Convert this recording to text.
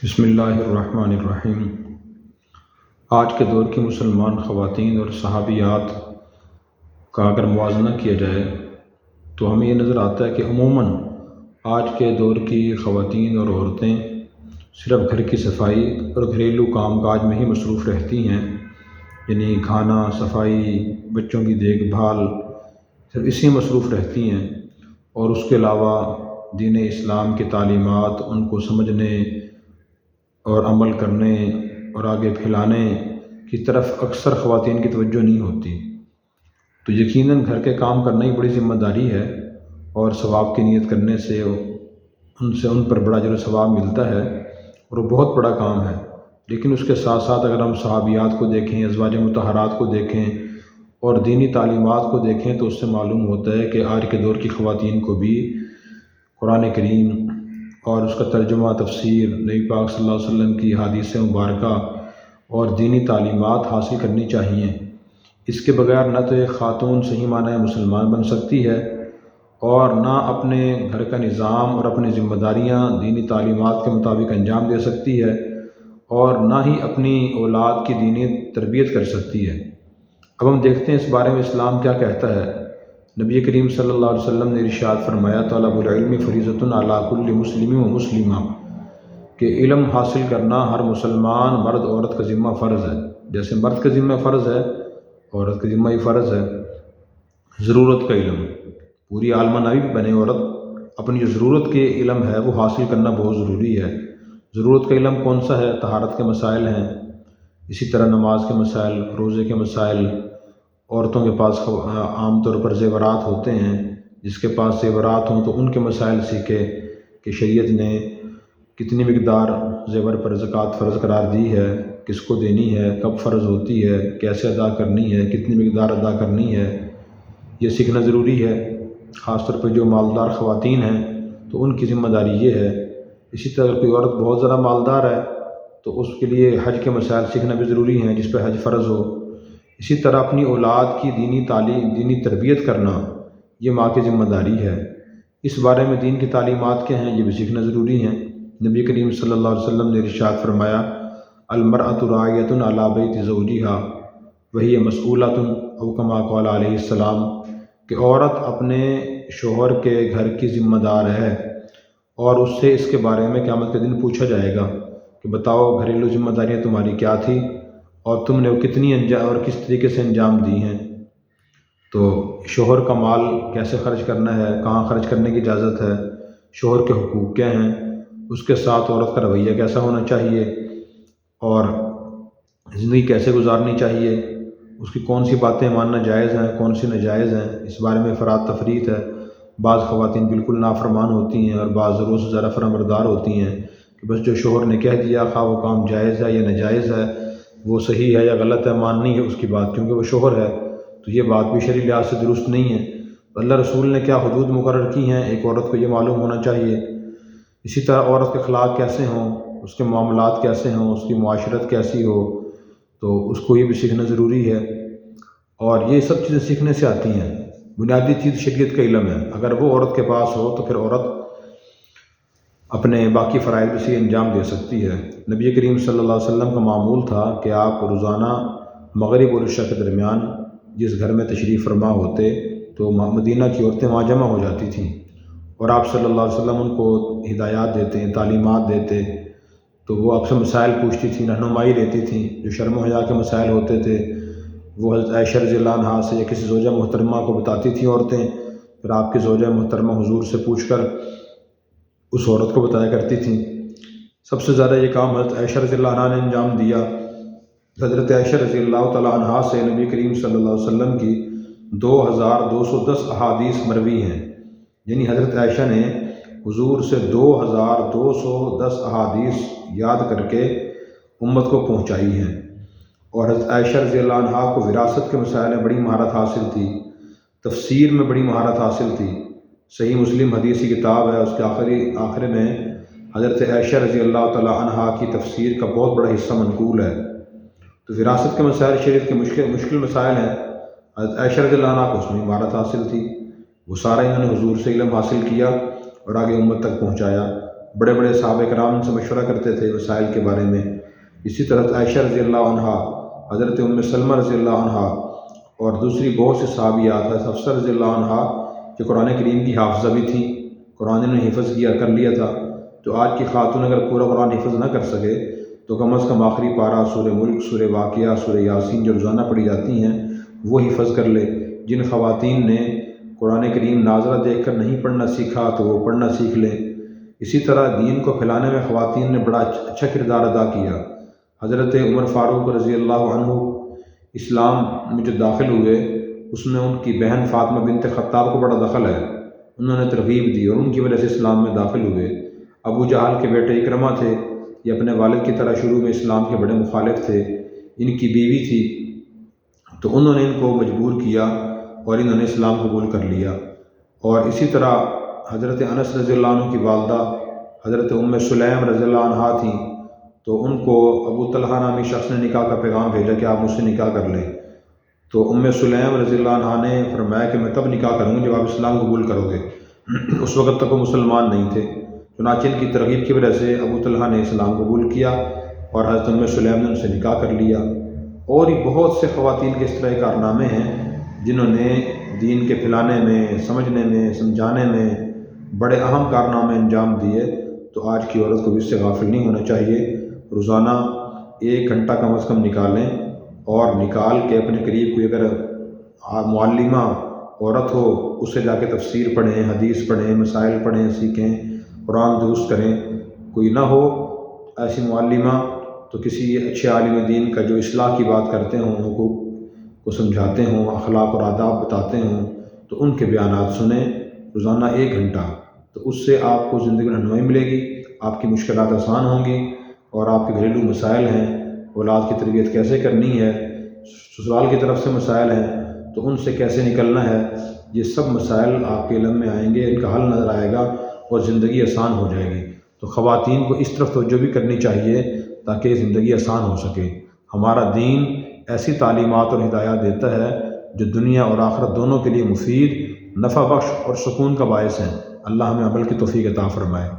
بسم اللہ الرحمن الرحیم۔ آج کے دور کی مسلمان خواتین اور صحابیات کا اگر موازنہ کیا جائے تو ہمیں یہ نظر آتا ہے کہ عموماً آج کے دور کی خواتین اور عورتیں صرف گھر کی صفائی اور گھریلو کام کاج میں ہی مصروف رہتی ہیں، یعنی کھانا، صفائی، بچوں کی دیکھ بھال، صرف اسی میں مصروف رہتی ہیں، اور اس کے علاوہ دین اسلام کی تعلیمات ان کو سمجھنے اور عمل کرنے اور آگے پھیلانے کی طرف اکثر خواتین کی توجہ نہیں ہوتی۔ تو یقیناً گھر کے کام کرنا ہی بڑی ذمہ داری ہے، اور ثواب کی نیت کرنے سے ان پر بڑا اجر و ثواب ملتا ہے، اور وہ بہت بڑا کام ہے۔ لیکن اس کے ساتھ ساتھ اگر ہم صحابیات کو دیکھیں، ازواج مطہرات کو دیکھیں اور دینی تعلیمات کو دیکھیں تو اس سے معلوم ہوتا ہے کہ آج کے دور کی خواتین کو بھی قرآن کریم اور اس کا ترجمہ، تفسیر، نبی پاک صلی اللہ علیہ وسلم کی حدیث مبارکہ اور دینی تعلیمات حاصل کرنی چاہیے۔ اس کے بغیر نہ تو ایک خاتون صحیح معنی مسلمان بن سکتی ہے، اور نہ اپنے گھر کا نظام اور اپنی ذمہ داریاں دینی تعلیمات کے مطابق انجام دے سکتی ہے، اور نہ ہی اپنی اولاد کی دینی تربیت کر سکتی ہے۔ اب ہم دیکھتے ہیں اس بارے میں اسلام کیا کہتا ہے۔ نبی کریم صلی اللہ علیہ وسلم نے ارشاد فرمایا، طلب العلم فریضۃ علی کل مسلم و مسلمہ، کہ علم حاصل کرنا ہر مسلمان مرد عورت کا ذمہ فرض ہے۔ جیسے مرد کا ذمہ فرض ہے، عورت کا ذمہ ہی فرض ہے۔ ضرورت کا علم، پوری عالمہ نبی بنے عورت، اپنی جو ضرورت کے علم ہے وہ حاصل کرنا بہت ضروری ہے۔ ضرورت کا علم کون سا ہے؟ طہارت کے مسائل ہیں، اسی طرح نماز کے مسائل، روزے کے مسائل۔ عورتوں کے پاس عام طور پر زیورات ہوتے ہیں، جس کے پاس زیورات ہوں تو ان کے مسائل سیکھے کہ شریعت نے کتنی مقدار زیور پر زکوٰۃ فرض قرار دی ہے، کس کو دینی ہے، کب فرض ہوتی ہے، کیسے ادا کرنی ہے، کتنی مقدار ادا کرنی ہے، یہ سیکھنا ضروری ہے۔ خاص طور پہ جو مالدار خواتین ہیں تو ان کی ذمہ داری یہ ہے۔ اسی طرح اگر کوئی عورت بہت زیادہ مالدار ہے تو اس کے لیے حج کے مسائل سیکھنا بھی ضروری ہیں، جس پہ حج فرض ہو۔ اسی طرح اپنی اولاد کی دینی تعلیم، دینی تربیت کرنا یہ ماں کی ذمہ داری ہے۔ اس بارے میں دین کی تعلیمات کیا ہیں، یہ بھی سیکھنا ضروری ہیں۔ نبی کریم صلی اللہ علیہ وسلم نے ارشاد فرمایا، المرأۃ راعیۃ علی بیت زوجہا وہی مسئولۃ، او کما قال علیہ السلام، کہ عورت اپنے شوہر کے گھر کی ذمہ دار ہے، اور اس سے اس کے بارے میں قیامت کے دن پوچھا جائے گا کہ بتاؤ گھریلو ذمہ داریاں تمہاری کیا تھی، اور تم نے وہ کتنی اور کس طریقے سے انجام دی ہیں۔ تو شوہر کا مال کیسے خرچ کرنا ہے، کہاں خرچ کرنے کی اجازت ہے، شوہر کے حقوق کیا ہیں، اس کے ساتھ عورت کا رویہ کیسا ہونا چاہیے، اور زندگی کیسے گزارنی چاہیے، اس کی کون سی باتیں ماننا جائز ہیں، کون سی ناجائز ہیں، اس بارے میں افراط تفریط ہے۔ بعض خواتین بالکل نافرمان ہوتی ہیں، اور بعض ضرورت سے زیادہ فرمانبردار ہوتی ہیں کہ بس جو شوہر نے کہہ دیا، خواہ وہ کام جائز ہے یا ناجائز ہے، وہ صحیح ہے یا غلط ہے، ماننی ہے اس کی بات، کیونکہ وہ شوہر ہے۔ تو یہ بات بھی شرعی لحاظ سے درست نہیں ہے۔ اللہ رسول نے کیا حدود مقرر کی ہیں، ایک عورت کو یہ معلوم ہونا چاہیے۔ اسی طرح عورت کے اخلاق کیسے ہوں، اس کے معاملات کیسے ہوں، اس کی معاشرت کیسی ہو، تو اس کو یہ بھی سیکھنا ضروری ہے۔ اور یہ سب چیزیں سیکھنے سے آتی ہیں۔ بنیادی چیز شریعت کا علم ہے، اگر وہ عورت کے پاس ہو تو پھر عورت اپنے باقی فرائض بھی سے انجام دے سکتی ہے۔ نبی کریم صلی اللہ علیہ وسلم کا معمول تھا کہ آپ روزانہ مغرب اور عشاء کے درمیان جس گھر میں تشریف فرما ہوتے تو مدینہ کی عورتیں وہاں جمع ہو جاتی تھیں، اور آپ صلی اللہ علیہ وسلم ان کو ہدایات دیتے، تعلیمات دیتے، تو وہ آپ سے مسائل پوچھتی تھیں، رہنمائی لیتی تھیں۔ جو شرم و حیا کے مسائل ہوتے تھے وہ حضرت عائشہ رضی اللہ عنہا سے یا کسی زوجہ محترمہ کو بتاتی تھیں عورتیں، پھر آپ کی زوجہ محترمہ حضور سے پوچھ کر اس عورت کو بتایا کرتی تھیں۔ سب سے زیادہ یہ کام حضرت عائشہ رضی اللہ عنہا نے انجام دیا۔ حضرت عائشہ رضی اللہ تعالیٰ عنہا سے نبی کریم صلی اللہ علیہ وسلم کی 2210 احادیث مروی ہیں، یعنی حضرت عائشہ نے حضور سے 2210 احادیث یاد کر کے امت کو پہنچائی ہیں۔ اور حضرت عائشہ رضی اللہ عنہا کو وراثت کے مسائل میں بڑی مہارت حاصل تھی، تفسیر میں بڑی مہارت حاصل تھی۔ صحیح مسلم حدیث کی کتاب ہے، اس کے آخر میں حضرت عائشہ رضی اللہ تعالیٰ عنہا کی تفسیر کا بہت بڑا حصہ منقول ہے۔ تو وراثت کے مسائل شریعت کے مشکل مسائل ہیں، حضرت عائشہ رضی اللہ عنہا کو اس میں مہارت حاصل تھی۔ وہ سارا انہوں نے حضور سے علم حاصل کیا اور آگے امت تک پہنچایا۔ بڑے بڑے صحابہ کرام سے مشورہ کرتے تھے مسائل کے بارے میں۔ اسی طرح عائشہ رضی اللہ عنہا، حضرت ام سلمہ رضی اللہ عنہا اور دوسری بہت سے صحابیات، حضرت حفصہ رضی اللہ عنہا کہ قرآن کریم کی حافظہ بھی تھی، قرآن نے حفظ کر لیا تھا۔ تو آج کی خاتون اگر پورا قرآن حفظ نہ کر سکے تو کم از کم آخری پارہ سورہ ملک، سورہ واقعہ، سورہ یاسین جو روزانہ پڑھی جاتی ہیں وہ حفظ کر لے۔ جن خواتین نے قرآن کریم ناظرہ دیکھ کر نہیں پڑھنا سیکھا تو وہ پڑھنا سیکھ لیں۔ اسی طرح دین کو پھیلانے میں خواتین نے بڑا اچھا کردار ادا کیا۔ حضرت عمر فاروق رضی اللہ عنہ اسلام میں جو داخل ہوئے، اس میں ان کی بہن فاطمہ بنت خطاب کو بڑا دخل ہے، انہوں نے ترغیب دی اور ان کی وجہ سے اسلام میں داخل ہوئے۔ ابو جہل کے بیٹے اکرمہ تھے، یہ اپنے والد کی طرح شروع میں اسلام کے بڑے مخالف تھے، ان کی بیوی تھی تو انہوں نے ان کو مجبور کیا اور انہوں نے اسلام قبول کر لیا۔ اور اسی طرح حضرت انس رضی اللہ عنہ کی والدہ حضرت ام سلیم رضی اللہ عنہا تھیں، تو ان کو ابو طلحہ نامی شخص نے نکاح کا پیغام بھیجا کہ آپ مجھ سے نکاح کر لیں، تو ام سلیم رضی اللہ عنہا نے فرمایا کہ میں تب نکاح کروں گی جب آپ اسلام قبول کرو گے۔ اس وقت تک وہ مسلمان نہیں تھے، چنانچہ ان کی ترغیب کی وجہ سے ابو طلحہ نے اسلام قبول کیا اور حضرت ام سلیم نے ان سے نکاح کر لیا۔ اور بھی بہت سے خواتین کے اس طرح کے کارنامے ہیں جنہوں نے دین کے پھیلانے میں، سمجھنے میں، سمجھانے میں بڑے اہم کارنامے انجام دیے۔ تو آج کی عورت کو بھی اس سے غافل نہیں ہونا چاہیے، روزانہ 1 گھنٹہ کم از کم نکالیں اور نکال کے اپنے قریب کوئی اگر معلمہ عورت ہو اس سے جا کے تفسیر پڑھیں، حدیث پڑھیں، مسائل پڑھیں، سیکھیں، قرآن درست کریں۔ کوئی نہ ہو ایسی معلمہ تو کسی اچھے عالم دین کا جو اصلاح کی بات کرتے ہوں، حقوق کو سمجھاتے ہوں، اخلاق اور آداب بتاتے ہوں، تو ان کے بیانات سنیں روزانہ 1 گھنٹہ، تو اس سے آپ کو زندگی میں رہنمائی ملے گی، آپ کی مشکلات آسان ہوں گی اور آپ کے گھریلو مسائل ہیں، اولاد کی تربیت کیسے کرنی ہے، سسرال کی طرف سے مسائل ہیں تو ان سے کیسے نکلنا ہے، یہ سب مسائل آپ کے علم میں آئیں گے، ان کا حل نظر آئے گا اور زندگی آسان ہو جائے گی۔ تو خواتین کو اس طرف توجہ بھی کرنی چاہیے تاکہ زندگی آسان ہو سکے۔ ہمارا دین ایسی تعلیمات اور ہدایات دیتا ہے جو دنیا اور آخرت دونوں کے لیے مفید، نفع بخش اور سکون کا باعث ہیں۔ اللہ ہمیں عمل کی توفیق عطا فرمائے۔